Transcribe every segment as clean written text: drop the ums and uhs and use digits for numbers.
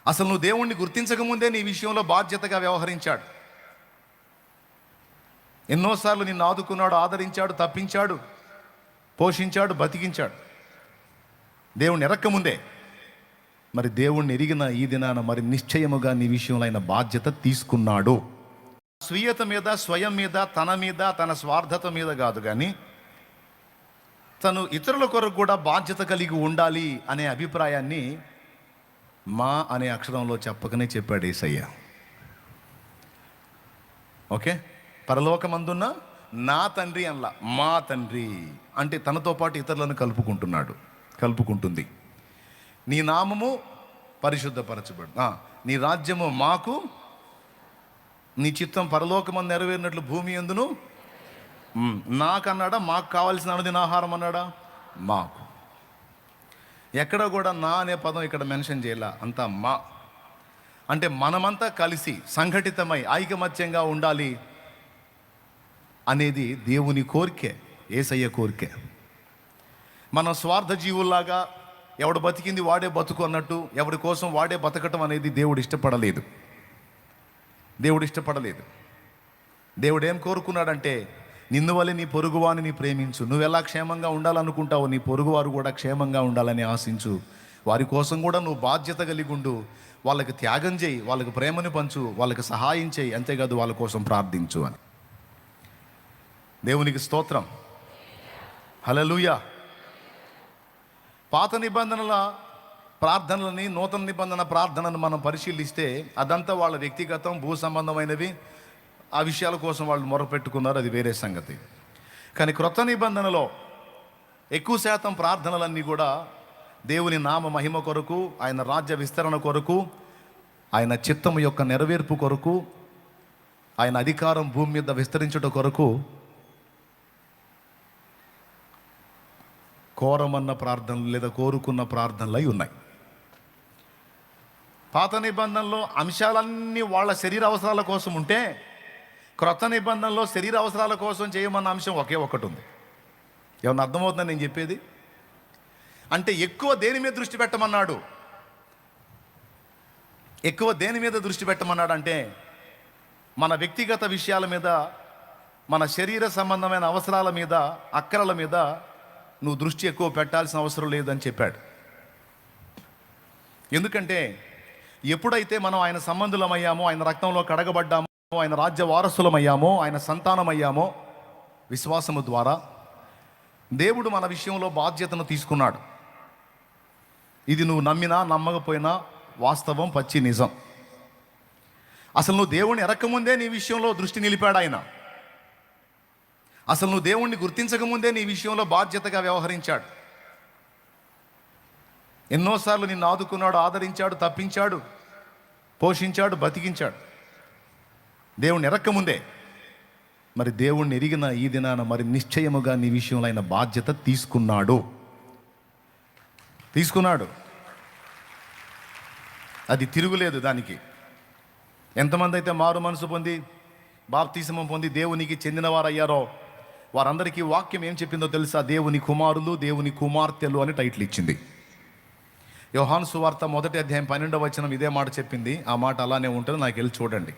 అసలు నువ్వు దేవుణ్ణి గుర్తించకముందే నీ విషయంలో బాధ్యతగా వ్యవహరించాడు. ఎన్నోసార్లు నిన్ను ఆదుకున్నాడు, ఆదరించాడు, తప్పించాడు, పోషించాడు, బతికించాడు. దేవుణ్ణి ఎరక్కముందే. మరి దేవుణ్ణి ఎరిగిన ఈ దినాన మరి నిశ్చయముగా నీ విషయంలో ఆయన బాధ్యత తీసుకున్నాడు. స్వీయత మీద, స్వయం మీద, తన మీద, తన స్వార్థత మీద కాదు, కానీ తను ఇతరుల కొరకు కూడా బాధ్యత కలిగి ఉండాలి అనే అభిప్రాయాన్ని మా అనే అక్షరంలో చెప్పకనే చెప్పాడు యేసయ్య. ఓకే, పరలోకమందున్న నా తండ్రి అనలా, మా తండ్రి అంటే తనతో పాటు ఇతరులను కలుపుకుంటుంది. నీ నామము పరిశుద్ధపరచబడు, నీ రాజ్యము మాకు, నీ చిత్తం పరలోకమందు నెరవేరినట్లు భూమి యందును. నాకన్నాడా? మాకు కావాల్సిన అనుదిన ఆహారం అన్నాడా? మాకు. ఎక్కడ కూడా నా అనే పదం ఇక్కడ మెన్షన్ చేయాల, అంతా మా. అంటే మనమంతా కలిసి సంఘటితమై ఐకమత్యంగా ఉండాలి అనేది దేవుని కోరికే, యేసయ్య కోరికే. మనం స్వార్థ జీవుల్లాగా ఎవడు బతికింది వాడే బతుకు అన్నట్టు ఎవరి కోసం వాడే బతకటం అనేది దేవుడు ఇష్టపడలేదు. దేవుడు ఏం కోరుకున్నాడంటే, నిన్ను వలె నీ పొరుగువాని ప్రేమించు. నువ్వెలా క్షేమంగా ఉండాలనుకుంటావో నీ పొరుగువారు కూడా క్షేమంగా ఉండాలని ఆశించు. వారి కోసం కూడా నువ్వు బాధ్యత కలిగి ఉండు. వాళ్ళకి త్యాగం చేయి, వాళ్ళకి ప్రేమను పంచు, వాళ్ళకి సహాయం చేయి, అంతేకాదు వాళ్ళ కోసం ప్రార్థించు అని. దేవునికి స్తోత్రం, హల్లెలూయా. పాత నిబంధనల ప్రార్థనలని, నూతన నిబంధన ప్రార్థనను మనం పరిశీలిస్తే అదంతా వాళ్ళ వ్యక్తిగతం, భూ సంబంధమైనవి. ఆ విషయాల కోసం వాళ్ళు మొరపెట్టుకున్నారు, అది వేరే సంగతి. కానీ క్రొత్త నిబంధనలో ఎక్కువ శాతం ప్రార్థనలన్నీ కూడా దేవుని నామ మహిమ కొరకు, ఆయన రాజ్య విస్తరణ కొరకు, ఆయన చిత్తము యొక్క నెరవేర్పు కొరకు, ఆయన అధికారం భూమి మీద విస్తరించుట కొరకు కోరమన్న ప్రార్థనలు లేదా కోరుకున్న ప్రార్థనలు అయి ఉన్నాయి. పాత నిబంధనలో అంశాలన్నీ వాళ్ళ శరీర అవసరాల కోసం ఉంటే, క్రొత్త నిబంధనలో శరీర అవసరాల కోసం చేయమన్న అంశం ఒకే ఒకటి ఉంది. ఏమన్నా అర్థమవుతుందని నేను చెప్పేది? అంటే ఎక్కువ దేని మీద దృష్టి పెట్టమన్నాడు? అంటే మన వ్యక్తిగత విషయాల మీద, మన శరీర సంబంధమైన అవసరాల మీద, అక్కరల మీద నువ్వు దృష్టి ఎక్కువ పెట్టాల్సిన అవసరం లేదని చెప్పాడు. ఎందుకంటే ఎప్పుడైతే మనం ఆయన సంబంధులమయ్యామో, ఆయన రక్తంలో కడగబడ్డామో, ఆయన రాజ్య వారసులమయ్యామో, ఆయన సంతానమయ్యామో విశ్వాసము ద్వారా, దేవుడు మన విషయంలో బాధ్యతను తీసుకున్నాడు. ఇది నువ్వు నమ్మినా నమ్మకపోయినా వాస్తవం, పచ్చి నిజం. అసలు నువ్వు దేవుణ్ణి ఎరక్కముందే నీ విషయంలో దృష్టి నిలిపాడు ఆయన. అసలు నువ్వు దేవుణ్ణి గుర్తించకముందే నీ విషయంలో బాధ్యతగా వ్యవహరించాడు. ఎన్నోసార్లు నిన్ను ఆదుకున్నాడు, ఆదరించాడు, తప్పించాడు, పోషించాడు, బతికించాడు. దేవుణ్ణి ఎరక్కముందే. మరి దేవుణ్ణి ఎరిగిన ఈ దినాన మరి నిశ్చయముగా నీ విషయంలో ఆయన బాధ్యత తీసుకున్నాడు. అది తిరుగులేదు దానికి. ఎంతమంది అయితే మారు మనసు పొంది బాప్తిసమం పొంది దేవునికి చెందిన వారయ్యారో వారందరికీ వాక్యం ఏం చెప్పిందో తెలుసా? దేవుని కుమారులు, దేవుని కుమార్తెలు అని టైటిల్ ఇచ్చింది. యోహాను సువార్త 1వ అధ్యాయం 12వ వచనం ఇదే మాట చెప్పింది. ఆ మాట అలానే ఉంటుంది, నాకు వెళ్ళి చూడండి.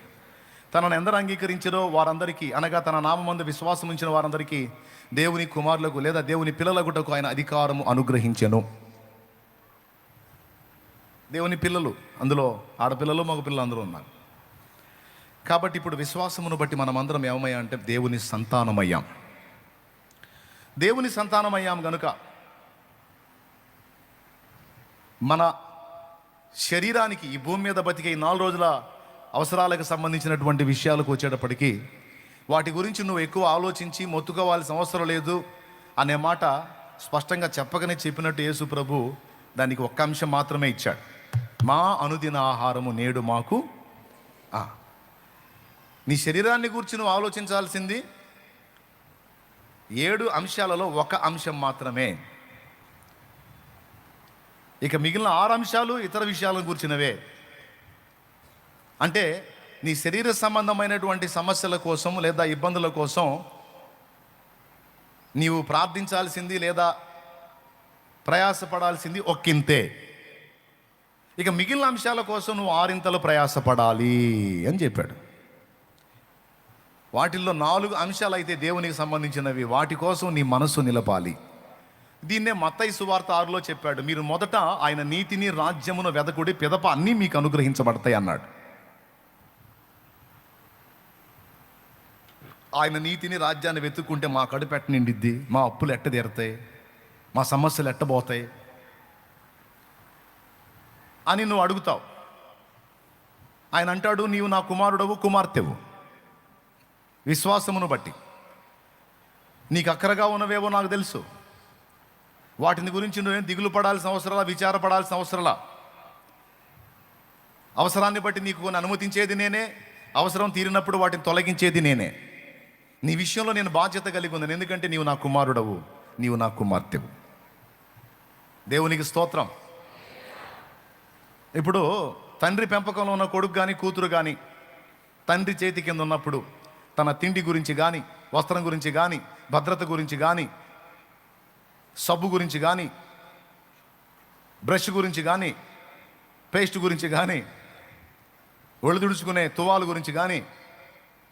తనను ఎందరు అంగీకరించారో వారందరికీ, అనగా తన నామమందు విశ్వాసం ఉంచిన వారందరికీ దేవుని కుమారులకు లేదా దేవుని పిల్లలగుటకు ఆయన అధికారము అనుగ్రహించెను. దేవుని పిల్లలు, అందులో ఆడపిల్లలు మగపిల్లలు అందరూ ఉన్నారు. కాబట్టి ఇప్పుడు విశ్వాసమును బట్టి మనమందరం ఏమయ్యా అంటే దేవుని సంతానమయ్యాం గనుక మన శరీరానికి, ఈ భూమి మీద బతికే 4 రోజుల అవసరాలకు సంబంధించినటువంటి విషయాలకు వచ్చేటప్పటికీ వాటి గురించి నువ్వు ఎక్కువ ఆలోచించి మొత్తుకోవాల్సిన అవసరం లేదు అనే మాట స్పష్టంగా చెప్పకనే చెప్పినట్టు యేసు ప్రభు దానికి ఒక్క అంశం మాత్రమే ఇచ్చాడు. మా అనుదిన ఆహారము నేడు మాకు. నీ శరీరాన్ని గురించి నువ్వు ఆలోచించాల్సింది 7 అంశాలలో ఒక అంశం మాత్రమే. ఇక మిగిలిన 6 అంశాలు ఇతర విషయాలను గురించినవే. అంటే నీ శరీర సంబంధమైనటువంటి సమస్యల కోసం లేదా ఇబ్బందుల కోసం నీవు ప్రార్థించాల్సింది లేదా ప్రయాసపడాల్సింది ఒక్కింతే. ఇక మిగిలిన అంశాల కోసం నువ్వు ఆరింతలు ప్రయాసపడాలి అని చెప్పాడు. వాటిల్లో 4 అంశాలు అయితే దేవునికి సంబంధించినవి, వాటి కోసం నీ మనస్సు నిలపాలి. దీన్నే మత్తయి సువార్త 6లో చెప్పాడు, మీరు మొదట ఆయన నీతిని రాజ్యమును వెదకుడి, పిదప అన్నీ మీకు అనుగ్రహించబడతాయి అన్నాడు. ఆయన నీతిని రాజ్యాన్ని వెతుక్కుంటే మా కడుపు ఎట్ట నిండిద్ది, మా అప్పులు ఎట్ట తీరతాయి, మా సమస్యలు ఎట్టబోతాయి అని నువ్వు అడుగుతావు. ఆయన అంటాడు, నీవు నా కుమారుడవు, కుమార్తెవు. విశ్వాసమును బట్టి నీకు అక్కరగా ఉన్నవేవో నాకు తెలుసు. వాటిని గురించి నువ్వేం దిగులు పడాల్సిన అవసరాలా, విచారపడాల్సిన అవసరాలా. అవసరాన్ని బట్టి నీకు కొన్ని అనుమతించేది నేనే, అవసరం తీరినప్పుడు వాటిని తొలగించేది నేనే. నీ విషయంలో నేను బాధ్యత కలిగి ఉన్నాను, ఎందుకంటే నీవు నా కుమారుడవు, నీవు నా కుమార్తెవు. దేవునికి స్తోత్రం. ఇప్పుడు తండ్రి పెంపకంలో ఉన్న కొడుకు కానీ కూతురు కానీ తండ్రి చేతి కింద ఉన్నప్పుడు తన తిండి గురించి కానీ, వస్త్రం గురించి కానీ, భద్రత గురించి కానీ, సబ్బు గురించి కానీ, బ్రష్ గురించి కానీ, పేస్ట్ గురించి కానీ, ఒళ్ళు తుడుచుకునే తువాలు గురించి కానీ,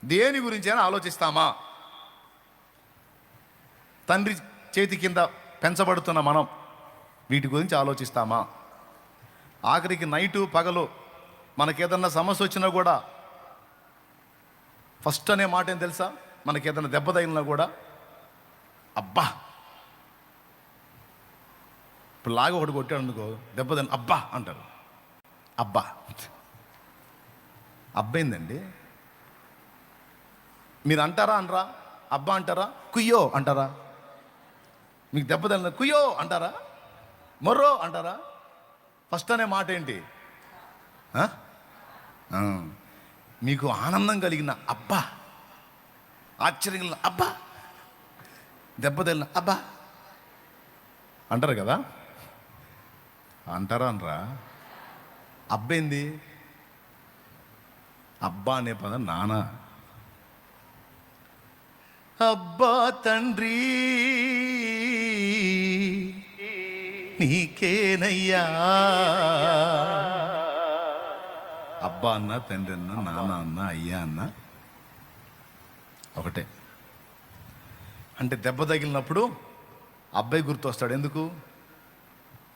దేని గురించి అయినా ఆలోచిస్తామా? తండ్రి చేతి కింద పెంచబడుతున్న మనం వీటి గురించి ఆలోచిస్తామా? ఆఖరికి నైటు పగలు మనకేదన్నా సమస్య వచ్చినా కూడా ఫస్ట్ అనే మాట ఏం తెలుసా? మనకేదన్నా దెబ్బ తగిలినా కూడా అబ్బా, ఇప్పుడు లాగా ఒకటి కొట్టాడు అనుకో, దెబ్బ తగిలిన అబ్బా అంటారు. అబ్బా అబ్బైందండి. మీరు అంటారా అనరా? అబ్బా అంటారా? కుయ్యో అంటారా? మీకు దెబ్బ తగిలిన కుయ్యో అంటారా? మొర్రో అంటారా? ఫస్ట్ అనే మాట ఏంటి? మీకు ఆనందం కలిగిన అబ్బా, ఆశ్చర్యం కలిగిన అబ్బా, దెబ్బ తగిలిన అబ్బా అంటారు కదా. అంటారా అనరా? అబ్బేంది? అబ్బా అనే పదం నాన్న. అబ్బా తండ్రి నీకేనయ్యా. అబ్బా అన్న, తండ్రి అన్న, నాన్న అన్న, అయ్యా అన్న ఒకటే. అంటే దెబ్బ తగిలినప్పుడు అబ్బాయి గుర్తొస్తాడు. ఎందుకు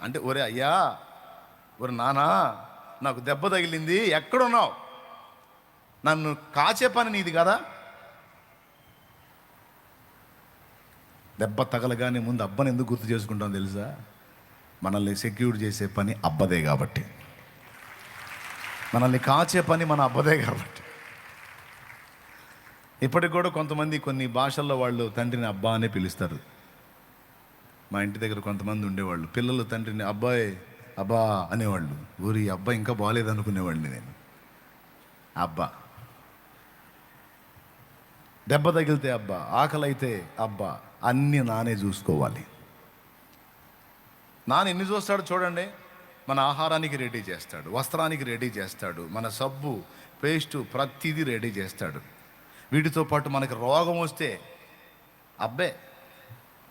అంటే, ఒరే అయ్యా, ఒరే నానా, నాకు దెబ్బ తగిలింది, ఎక్కడున్నావు, నన్ను కాచే పని నీది కదా. దెబ్బ తగలగానే ముందు అబ్బని ఎందుకు గుర్తు చేసుకుంటాం తెలుసా? మనల్ని సెక్యూర్ చేసే పని అబ్బదే కాబట్టి, మనల్ని కాచే పని మన అబ్బదే కాబట్టి. ఇప్పటికి కూడా కొంతమంది కొన్ని భాషల్లో వాళ్ళు తండ్రిని అబ్బా అనే పిలుస్తారు. మా ఇంటి దగ్గర కొంతమంది ఉండేవాళ్ళు, పిల్లలు తండ్రిని అబ్బాయి అబ్బా అనేవాళ్ళు. ఊరి అబ్బా ఇంకా బాగాలేదనుకునేవాడిని నేను. అబ్బా, దెబ్బ తగిలితే అబ్బా, ఆకలి అయితే అబ్బా, అన్నీ నానే చూసుకోవాలి. నాన్న ఎన్ని చూస్తాడు చూడండి. మన ఆహారానికి రెడీ చేస్తాడు, వస్త్రానికి రెడీ చేస్తాడు, మన సబ్బు, పేస్టు ప్రతిదీ రెడీ చేస్తాడు. వీటితో పాటు మనకి రోగం వస్తే అబ్బే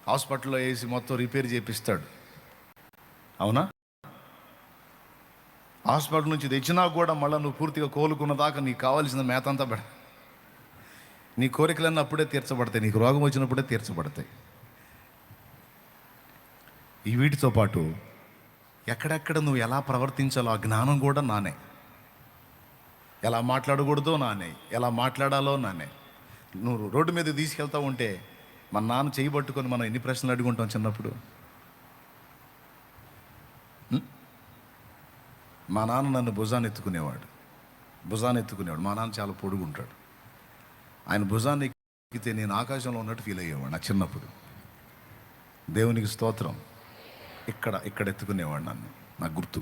హాస్పిటల్లో వేసి మొత్తం రిపేర్ చేపిస్తాడు. అవునా? హాస్పిటల్ నుంచి తెచ్చినా కూడా మళ్ళీ నువ్వు పూర్తిగా కోలుకున్న దాకా నీకు కావాల్సిన మేతంతా పెడ, నీ కోరికలన్నీ అప్పుడే తీర్చబడతాయి, నీకు రోగం వచ్చినప్పుడే తీర్చబడతాయి. ఈ వీటితో పాటు ఎక్కడెక్కడ నువ్వు ఎలా ప్రవర్తించాలో ఆ జ్ఞానం కూడా నానే. ఎలా మాట్లాడకూడదో నానే, ఎలా మాట్లాడాలో నానే. నువ్వు రోడ్డు మీద తీసుకెళ్తా ఉంటే మన నాన్న చేయబట్టుకొని మనం ఎన్ని ప్రశ్నలు అడుగుంటాం చిన్నప్పుడు. మా నాన్న నన్ను భుజాన్ని ఎత్తుకునేవాడు. మా నాన్న చాలా పొడుగుంటాడు. ఆయన భుజాన్ని ఎక్కితే నేను ఆకాశంలో ఉన్నట్టు ఫీల్ అయ్యేవాడు నా చిన్నప్పుడు. దేవునికి స్తోత్రం. ఇక్కడ ఎత్తుకునేవాడు నన్ను, నాకు గుర్తు.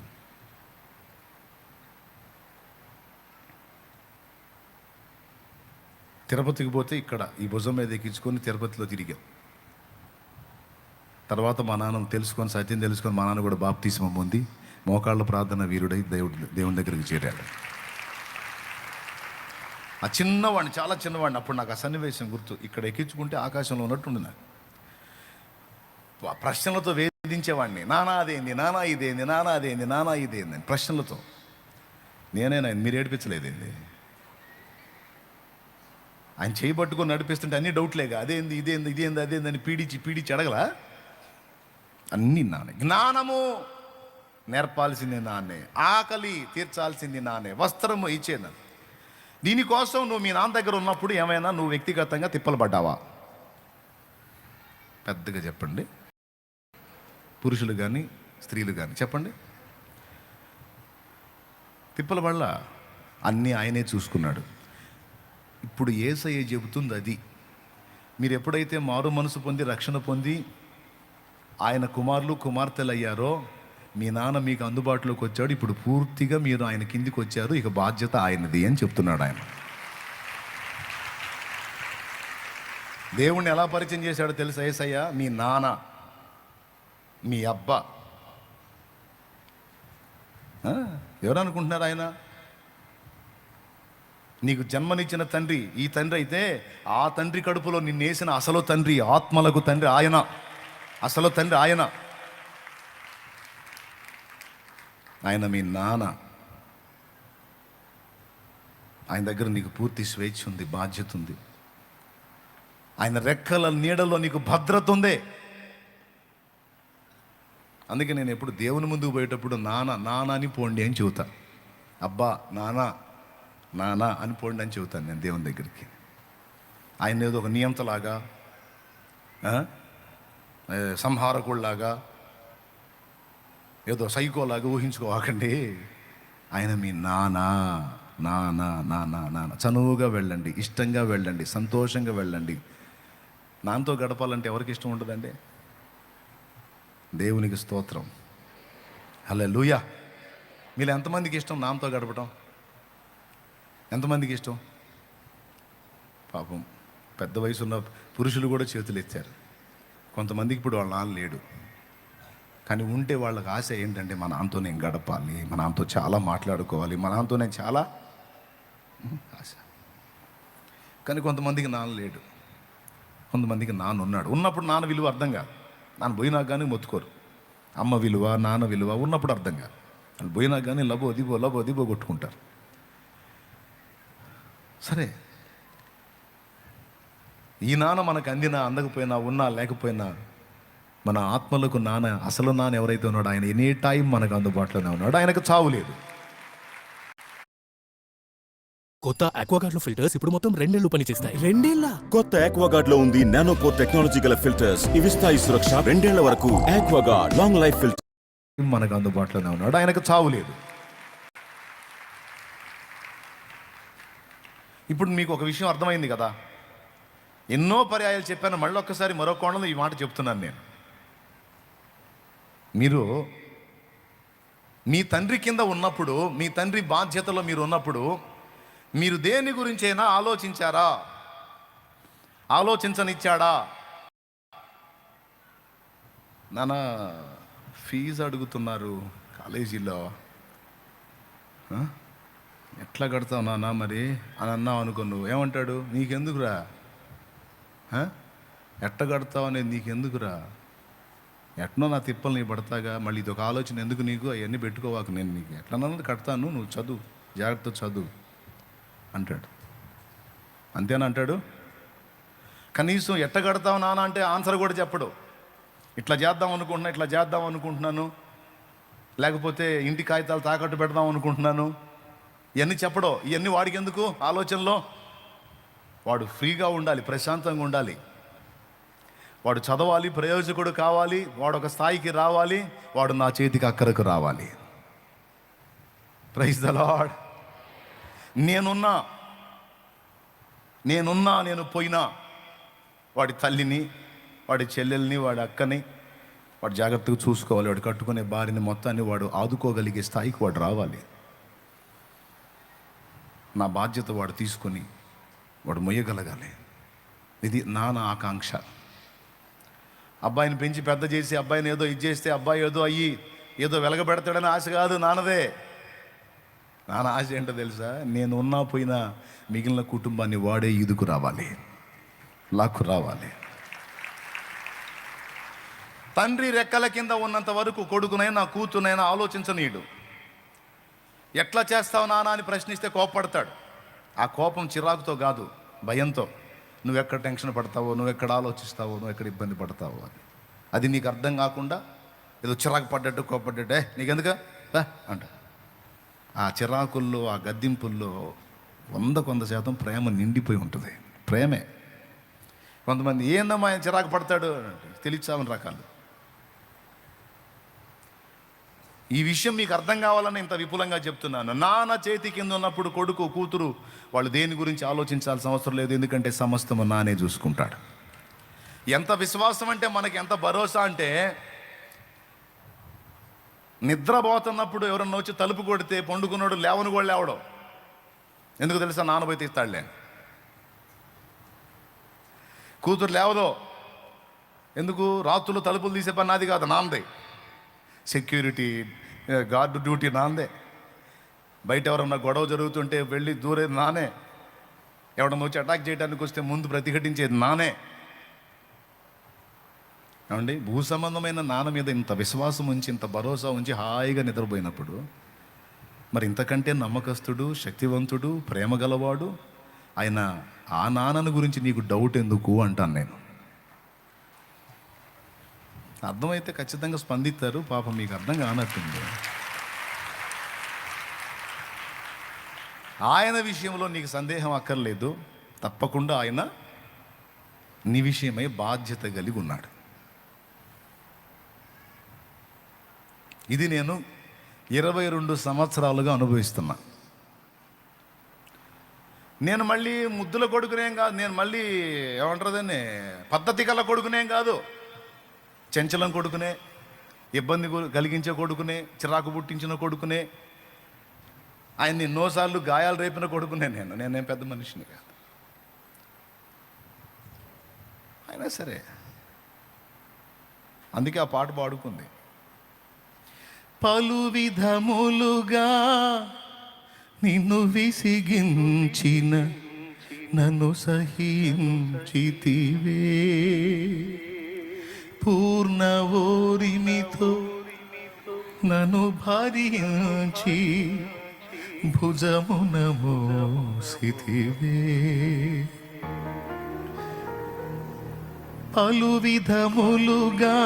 తిరుపతికి పోతే ఇక్కడ ఈ భుజం మీద ఎక్కించుకొని తిరుపతిలో తిరిగాం. తర్వాత మా నాన్న తెలుసుకొని, సత్యం తెలుసుకొని, మా నాన్న కూడా బాప్తిస్మం పొంది మోకాళ్ళ ప్రార్థన వీరుడై దేవుని దగ్గరికి చేరాడు. ఆ చిన్నవాడిని, చాలా చిన్నవాడిని. అప్పుడు నాకు ఆ సన్నివేశం గుర్తు. ఇక్కడ ఎక్కించుకుంటే ఆకాశంలో ఉన్నట్టుండి నాకు. ప్రశ్నలతో దించేవాడిని. నానా అదేంది, నానా ఇదేంది, నానా అదేంది, నానా ఇదేంది అని ప్రశ్నలతో. నేనేనా మీరు ఏడిపించలేదేంది? ఆయన చేయబట్టుకొని నడిపిస్తుంటే అన్ని డౌట్లేగా, అదేంది ఇదేంది ఇదేంది అదేంది అని పీడించి అడగలా. అన్నీ నానే. జ్ఞానము నేర్పాల్సింది నాన్నే, ఆకలి తీర్చాల్సింది నాన్నే, వస్త్రము ఇచ్చేది. దీనికోసం నువ్వు మీ నాన్న దగ్గర ఉన్నప్పుడు ఏమైనా నువ్వు వ్యక్తిగతంగా తిప్పలు పడ్డావా? పెద్దగా చెప్పండి, పురుషులు కానీ స్త్రీలు కానీ చెప్పండి. తిప్పల వల్ల అన్నీ ఆయనే చూసుకున్నాడు. ఇప్పుడు యేసయ్య చెబుతుంది అది. మీరు ఎప్పుడైతే మారు మనసు పొంది రక్షణ పొంది ఆయన కుమారులు కుమార్తెలు అయ్యారో, మీ నాన్న మీకు అందుబాటులోకి వచ్చాడు. ఇప్పుడు పూర్తిగా మీరు ఆయన కిందికి వచ్చారు, ఇక బాధ్యత ఆయనది అని చెప్తున్నాడు ఆయన. దేవుణ్ణి ఎలా పరిచయం చేశాడో తెలుసా యేసయ్య? మీ నాన్న, మీ అబ్బా. ఎవరు అనుకుంటున్నారు ఆయన? నీకు జన్మనిచ్చిన తండ్రి ఈ తండ్రి అయితే, ఆ తండ్రి కడుపులో నిన్నేసిన అసలు తండ్రి, ఆత్మలకు తండ్రి ఆయన, అసలు తండ్రి ఆయన. ఆయన మీ నాన్న. ఆయన దగ్గర నీకు పూర్తి స్వేచ్ఛ ఉంది, బాధ్యత ఉంది. ఆయన రెక్కల నీడలో నీకు భద్రత ఉంది. అందుకే నేను ఎప్పుడు దేవుని ముందుకు పోయేటప్పుడు నాన్న అని పోండి అని చెబుతా. అబ్బా నానా అని పోండి అని చెబుతాను నేను దేవుని దగ్గరికి. ఆయన ఏదో ఒక నియంతలాగా, సంహారకుడిలాగా, ఏదో సైకోలాగా ఊహించుకోవాకండి. ఆయన మీ నానా. చనువుగా వెళ్ళండి, ఇష్టంగా వెళ్ళండి, సంతోషంగా వెళ్ళండి. నాన్నతో గడపాలంటే ఎవరికి ఇష్టం ఉండదండి? దేవునికి స్తోత్రం, హల్లెలూయా. మీరు ఎంతమందికి ఇష్టం నాన్నతో గడపటం? ఎంతమందికి ఇష్టం? పాపం పెద్ద వయసు ఉన్న పురుషులు కూడా చేతులు ఎత్తారు. కొంతమందికి ఇప్పుడు వాళ్ళ నాన్న లేడు, కానీ ఉంటే వాళ్ళకి ఆశ ఏంటంటే మా నాన్నతో నేను గడపాలి, మా నాన్నతో చాలా మాట్లాడుకోవాలి, మా నాన్నతో నేను చాలా ఆశ. కానీ కొంతమందికి నాన్న లేడు, కొంతమందికి నాన్న ఉన్నాడు. ఉన్నప్పుడు నాన్న విలువ అర్థం కాదు. నాన్న పోయినాక కానీ మొత్తుకోరు. అమ్మ విలువ, నాన్న విలువ ఉన్నప్పుడు అర్థం కాదు. వాళ్ళు పోయినాక కానీ లబో దిబో కొట్టుకుంటారు. సరే, ఈ నాన్న మనకు అందినా అందకపోయినా, ఉన్నా లేకపోయినా, మన ఆత్మలకు నాన్న, అసలు నాన్న ఎవరైతే ఉన్నాడో ఆయన ఎనీ టైం మనకు అందుబాటులోనే ఉన్నాడు. ఆయనకు చావు లేదు. కొత్త ఆక్వాగార్డ్ లో ఫిల్టర్స్ ఇప్పుడు మొత్తం 2 ఏళ్లు పనిచేస్తాయి. 2 ఏళ్ల కొత్త ఆక్వాగార్డ్ లో ఉంది నానోపోర్ టెక్నాలజీ గల ఫిల్టర్స్. ఇవిస్తాయి సురక్ష 2 ఏళ్ల వరకు. ఆక్వాగార్డ్ లాంగ్ లైఫ్ ఫిల్టర్ మనకు అందుబాటులోనే ఉన్నాడు. ఆయనకు చావు లేదు. ఇప్పుడు మీకు ఒక విషయం అర్థమైంది కదా. ఎన్నో పర్యాయాలు చెప్పాను, మళ్ళీ ఒక్కసారి మరో కోణంలో ఈ మాట చెప్తున్నాను నేను. మీరు మీ తండ్రి కింద ఉన్నప్పుడు, మీ తండ్రి బాధ్యతలో మీరు ఉన్నప్పుడు, మీరు దేని గురించైనా ఆలోచించారా? ఆలోచించనిచ్చాడా? నాన్న ఫీజు అడుగుతున్నారు కాలేజీలో, ఎట్లా కడతావు నాన్న మరి అని అన్నావు అనుకో, నువ్వు ఏమంటాడు? నీకెందుకురా, ఎట్ట కడతావు అనేది నీకెందుకురా, ఎట్నో నా తిప్పలు నీ పడతాగా, మళ్ళీ ఇది ఒక ఆలోచన ఎందుకు నీకు, అవన్నీ పెట్టుకోవాకు, నేను నీకు ఎట్లన్నది కడతాను, నువ్వు చదువు, జాగ్రత్త చదువు అంటాడు. అంతేనా అంటాడు? కనీసం ఎట్ట కడతావు నాన్న అంటే ఆన్సర్ కూడా చెప్పడు. ఇట్లా చేద్దాం అనుకుంటున్నాను, లేకపోతే ఇంటి కాగితాలు తాకట్టు పెడదాం అనుకుంటున్నాను, ఇవన్నీ చెప్పడో. ఇవన్నీ వాడికి ఎందుకు? ఆలోచనలో వాడు ఫ్రీగా ఉండాలి, ప్రశాంతంగా ఉండాలి, వాడు చదవాలి, ప్రయోజకుడు కావాలి, వాడు ఒక స్థాయికి రావాలి, వాడు నా చేతికి అక్కరకు రావాలి. Praise the Lord. నేను పోయినా వాడి తల్లిని, వాడి చెల్లెల్ని, వాడి అక్కని వాడు జాగ్రత్తగా చూసుకోవాలి. వాడు కట్టుకునే భార్యని మొత్తాన్ని వాడు ఆదుకోగలిగే స్థాయికి వాడు రావాలి. నా బాధ్యత వాడు తీసుకొని వాడు మొయ్యగలగాలి. ఇది నాన్న ఆకాంక్ష. అబ్బాయిని పెంచి పెద్ద చేసి, అబ్బాయిని ఏదో ఇది చేస్తే అబ్బాయి ఏదో అయ్యి ఏదో వెలగబెడతాడని ఆశ కాదు నాన్నదే. నాన్న ఆశ ఏంటో తెలుసా? నేను ఉన్నా పోయినా మిగిలిన కుటుంబాన్ని వాడే ఈదుకు రావాలి, లాక్కు రావాలి. తండ్రి రెక్కల కింద ఉన్నంత వరకు కొడుకునైనా కూతునైనా ఆలోచించనీయుడు. ఎట్లా చేస్తావు నాన్న అని ప్రశ్నిస్తే కోపపడతాడు. ఆ కోపం చిరాకుతో కాదు, భయంతో. నువ్వెక్కడ టెన్షన్ పడతావో, నువ్వెక్కడ ఆలోచిస్తావో, నువ్వెక్కడ ఇబ్బంది పడతావో అని. అది నీకు అర్థం కాకుండా ఏదో చిరాకు పడ్డట్టు కోపడ్డట్టే నీకెందుక అంట. ఆ చిరాకుల్లో, ఆ గద్దింపుల్లో 100% ప్రేమ నిండిపోయి ఉంటుంది. ప్రేమే. కొంతమంది ఏందమ్మా ఆయన చిరాకు పడతాడు తెలియచావని రకాలు. ఈ విషయం మీకు అర్థం కావాలని ఇంత విపులంగా చెప్తున్నాను. నాన్న చేతి కింద ఉన్నప్పుడు కొడుకు కూతురు వాళ్ళు దేని గురించి ఆలోచించాల్సిన అవసరం లేదు, ఎందుకంటే సమస్తము నానే చూసుకుంటాడు. ఎంత విశ్వాసం అంటే మనకి ఎంత భరోసా అంటే, నిద్రపోతున్నప్పుడు ఎవరన్నా వచ్చి తలుపు కొడితే పండుకున్నాడు లేవను కూడా లేవడం. ఎందుకు తెలుసా? నాన్న పోయి తీస్తాడులే. కూతురు లేవదో ఎందుకు? రాత్రులు తలుపులు తీసే పని నాది కాదు, నాన్నదే. సెక్యూరిటీ గార్డు డ్యూటీ నాందే. బయట ఎవరన్నా గొడవ జరుగుతుంటే వెళ్ళి దూరేది నానే. ఎవడన్నా వచ్చి అటాక్ చేయడానికి వస్తే ముందు ప్రతిఘటించేది నానే. ఏమండి, భూ సంబంధమైన నాన్న మీద ఇంత విశ్వాసం ఉంచి, ఇంత భరోసా ఉంచి హాయిగా నిద్రపోయినప్పుడు మరి ఇంతకంటే నమ్మకస్తుడు, శక్తివంతుడు, ప్రేమ గలవాడు ఆయన. ఆ నాన్నను గురించి నీకు డౌట్ ఎందుకు అంటాను నేను. అర్థమైతే ఖచ్చితంగా స్పందిస్తారు. పాపం మీకు అర్థం కానట్టుంది. ఆయన విషయంలో నీకు సందేహం అక్కర్లేదు. తప్పకుండా ఆయన నీ విషయమై బాధ్యత కలిగి ఉన్నాడు. ఇది నేను 22 సంవత్సరాలుగా అనుభవిస్తున్నా. నేను మళ్ళీ ముద్దుల కొడుకునేం కాదు, నేను మళ్ళీ ఏమంటారదాన్ని పద్ధతి గల కొడుకునేం కాదు. చంచలం కొడుకునే, ఇబ్బంది కలిగించే కొడుకునే, చిరాకు పుట్టించిన కొడుకునే, ఆయన్ని ఎన్నోసార్లు గాయాలు రేపిన కొడుకునే. నేనేం పెద్ద మనిషిని కాదు. అయినా సరే అందుకే ఆ పాట పాడుకుంది. పలు విధములుగా నిన్ను విసిగించిన నన్ను సహించితివే, పూర్ణ ఓరిమితో నన్ను భరించి భుజమున మోసితివే. పలు విధములుగా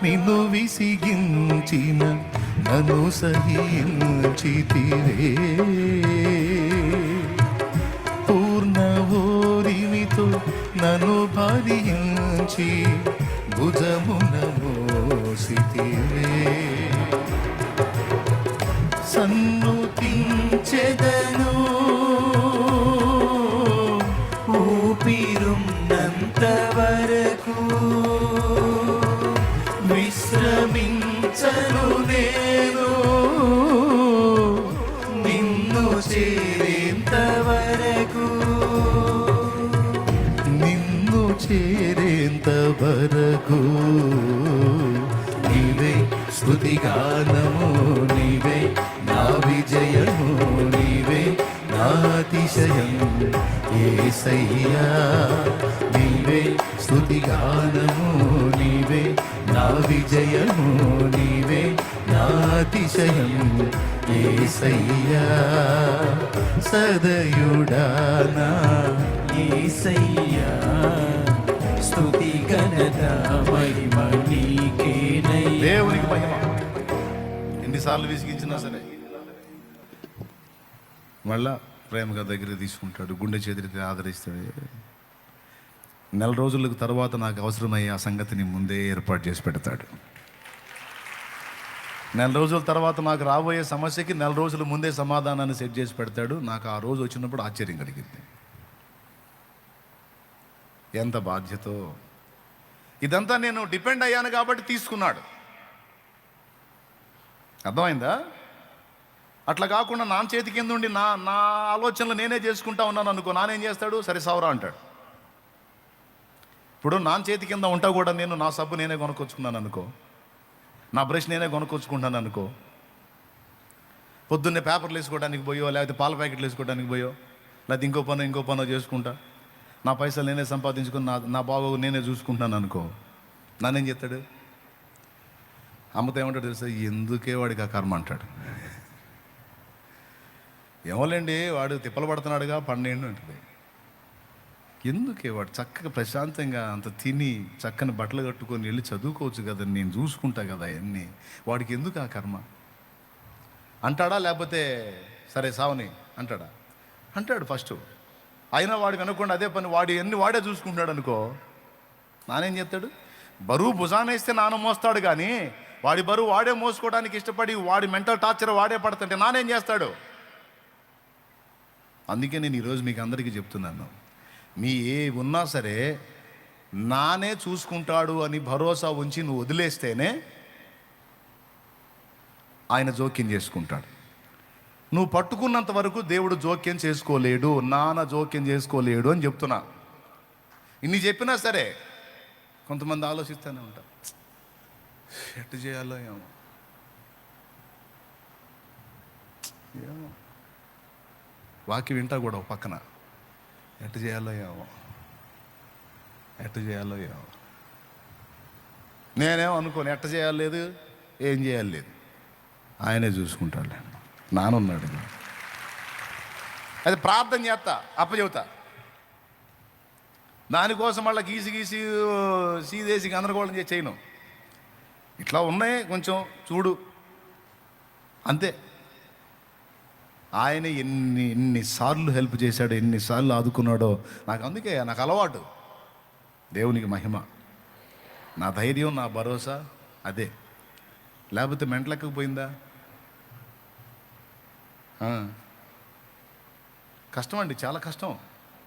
నిన్ను విసిగించిన నన్ను సహించితివే, పూర్ణ ఓరిమితో నన్ను భరించి భుజమున మోసితివే. సన్నుతించెదను ఊపిరున్నంత వరకు, విశ్రమించను నేను నిన్ను చేరేంత వరకు, నిన్ను చేరేంత వరకు. నీవే స్తుతిగానము, నీవే నా విజయము, నీవే నా అతిశయం యేసయ్యా. నీవే స్తుతిగానము, నీవే నా విజయము, నీవే నా అతిశయం యేసయ్యా. సదయుడానా యేసయ్యా, స్తుతి ఘనత మహిమ నీకేనయ్యా. దేవునికి మహిమ. ఎన్నిసార్లు విసిగించినా సరే మళ్ళా ప్రేమగా దగ్గర తీసుకుంటాడు, గుండె చేతికి ఆదరిస్తాడు. నెల రోజులకు తర్వాత నాకు అవసరమయ్యే ఆ సంగతిని ముందే ఏర్పాటు చేసి పెడతాడు. నెల రోజుల తర్వాత నాకు రాబోయే సమస్యకి నెల రోజుల ముందే సమాధానాన్ని సెట్ చేసి పెడతాడు. నాకు ఆ రోజు వచ్చినప్పుడు ఆశ్చర్యం కలిగింది. ఎంత బాధ్యతో. ఇదంతా నేను డిపెండ్ అయ్యాను కాబట్టి తీసుకున్నాడు. అర్థమైందా? అట్లా కాకుండా నా చేతి కింద ఉండి నా ఆలోచనలు నేనే చేసుకుంటా ఉన్నాను అనుకో, నానేం చేస్తాడు? సరే సవరా అంటాడు. ఇప్పుడు నా చేతి కింద ఉంటా కూడా నేను నా సబ్బు నేనే కొనుక్కొచ్చుకున్నాను అనుకో, నా బ్రష్ నేనే కొనుక్కొచ్చుకుంటాను అనుకో, పొద్దున్నే పేపర్లు వేసుకోవడానికి పోయో, లేకపోతే పాల ప్యాకెట్లు వేసుకోవడానికి పోయో, లేకపోతే ఇంకో పనో చేసుకుంటా, నా పైసలు నేనే సంపాదించుకుని నా బాగోగు నేనే చూసుకుంటాను అనుకో, నానేం చేస్తాడు? అమ్మతో ఏమంటాడు తెలుసా, ఎందుకే వాడికి ఆ కర్మ అంటాడు. ఏమోలేండి వాడు తిప్పలు పడుతున్నాడుగా, పన్నెండు అంటుంది. ఎందుకే వాడు చక్కగా ప్రశాంతంగా అంత తిని చక్కని బట్టలు కట్టుకొని వెళ్ళి చదువుకోవచ్చు కదా, నేను చూసుకుంటా కదా అవన్నీ, వాడికి ఎందుకు ఆ కర్మ అంటాడా? లేకపోతే సరే సావని అంటాడా? అంటాడు ఫస్ట్. అయినా వాడు వినకుండా అదే పని వాడి అన్ని వాడే చూసుకుంటున్నాడు అనుకో, నానేం చేస్తాడు? బరువు భుజానేస్తే నాన్న మోస్తాడు, కానీ వాడి బరువు వాడే మోసుకోవడానికి ఇష్టపడి వాడి మెంటల్ టార్చర్ వాడే పడుతుంటే నానేం చేస్తాడు? అందుకే నేను ఈరోజు మీకు అందరికీ చెప్తున్నాను, మీ ఏ ఉన్నా సరే నానే చూసుకుంటాడు అని భరోసా ఉంచి నువ్వు వదిలేస్తేనే ఆయన జోక్యం చేసుకుంటాడు. నువ్వు పట్టుకున్నంత వరకు దేవుడు జోక్యం చేసుకోలేడు, నాన్న జోక్యం చేసుకోలేడు అని చెప్తున్నా. ఇన్ని చెప్పినా సరే కొంతమంది ఆలోచిస్తూనే ఉంటారు, ఎట్టు చేయాలో ఏమో ఏమో వాక్యం వింటా కూడా ఒక పక్కన, ఎట్టు చేయాలో ఏమో ఎట్టు చేయాలో ఏమో. నేనేమో అనుకోను ఎట్ట చేయలేదు, ఏం చేయాలి లేదు, ఆయనే చూసుకుంటాడు. నానున్నాడు. అది ప్రార్థన చేస్తా, అప్పచెబుతా. దానికోసం మళ్ళీ గీసి సీదేసి గందరగోళం చేసి చేయను. ఇట్లా ఉన్నాయి కొంచెం చూడు అంతే. ఆయన ఎన్నిసార్లు హెల్ప్ చేశాడో, ఎన్నిసార్లు ఆదుకున్నాడో నాకు. అందుకే నాకు అలవాటు. దేవునికి మహిమ. నా ధైర్యం, నా భరోసా అదే. లేకపోతే మెంటలెక్కకపోయిందా? కష్టం అండి, చాలా కష్టం.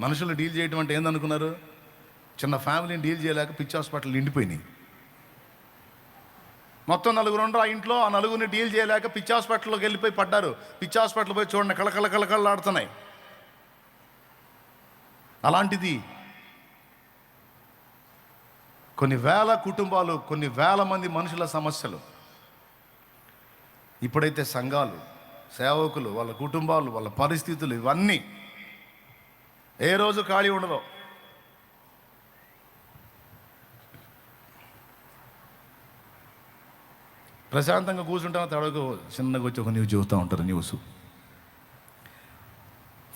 మనుషులు డీల్ చేయడం అంటే ఏందనుకున్నారు? చిన్న ఫ్యామిలీని డీల్ చేయలేక పిచ్చి హాస్పిటల్ నిండిపోయినాయి. మొత్తం నలుగురు ఉండరు ఆ ఇంట్లో, ఆ నలుగురిని డీల్ చేయలేక పిచ్చి హాస్పిటల్లోకి వెళ్ళిపోయి పడ్డారు. పిచ్చి హాస్పిటల్ పోయి చూడండి, కళకళలాడుతున్నాయి. అలాంటిది కొన్ని వేల కుటుంబాలు, కొన్ని వేల మంది మనుషుల సమస్యలు. ఇప్పుడైతే సంఘాలు, సేవకులు, వాళ్ళ కుటుంబాలు, వాళ్ళ పరిస్థితులు, ఇవన్నీ ఏ రోజు ఖాళీ ఉండదు. ప్రశాంతంగా కూర్చుంటాం, తడకు చిన్నగా వచ్చి ఒక న్యూస్ చెబుతూ ఉంటారు. న్యూస్,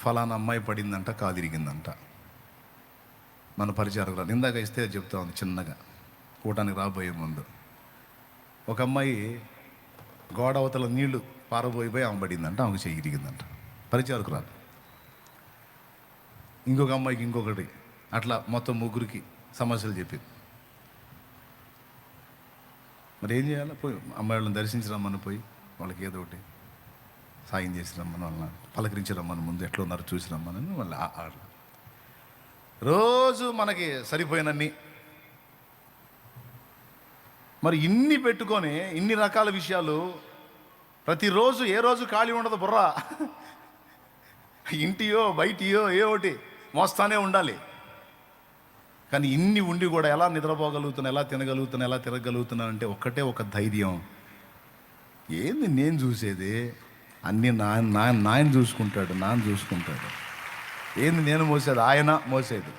ఫలానా అమ్మాయి పడిందంట, కాలు ఇరిగిందంట. మన పరిచారకురాలు ఇందాక ఇస్తే చెప్తా ఉంది చిన్నగా, కూటానికి రాబోయే ముందు. ఒక అమ్మాయి గోడ అవతల నీళ్లు పారబోయిపోయి ఆమె పడిందంట, ఆమెకు చెయ్యి ఇరిగిందంట, పరిచారకురాలు. ఇంకొక అమ్మాయికి ఇంకొకటి, అట్లా మొత్తం ముగ్గురికి సమస్యలు చెప్పింది. మరి ఏం చేయాలి? పోయి అమ్మాయి వాళ్ళని దర్శించరమ్మని, పోయి వాళ్ళకి ఏదో ఒకటి సాయం చేసి రమ్మని, వాళ్ళని పలకరించి రమ్మని, ముందు ఎట్లా ఉన్నారో చూసి రమ్మని. వాళ్ళు రోజు మనకి సరిపోయినన్ని. మరి ఇన్ని పెట్టుకొని ఇన్ని రకాల విషయాలు ప్రతిరోజు, ఏ రోజు ఖాళీ ఉండదు బుర్ర. ఇంటియో బయటియో ఏ ఒకటి మోస్తానే ఉండాలి. కానీ ఇన్ని ఉండి కూడా ఎలా నిద్రపోగలుగుతున్నా, ఎలా తినగలుగుతున్నా, ఎలా తిరగలుగుతున్నా అంటే ఒక్కటే ఒక ధైర్యం. ఏంది నేను చూసేది, అన్నీ నాయన చూసుకుంటాడు, నాన్న చూసుకుంటాడు. ఏంది నేను మోసేది, ఆయన మోసేది.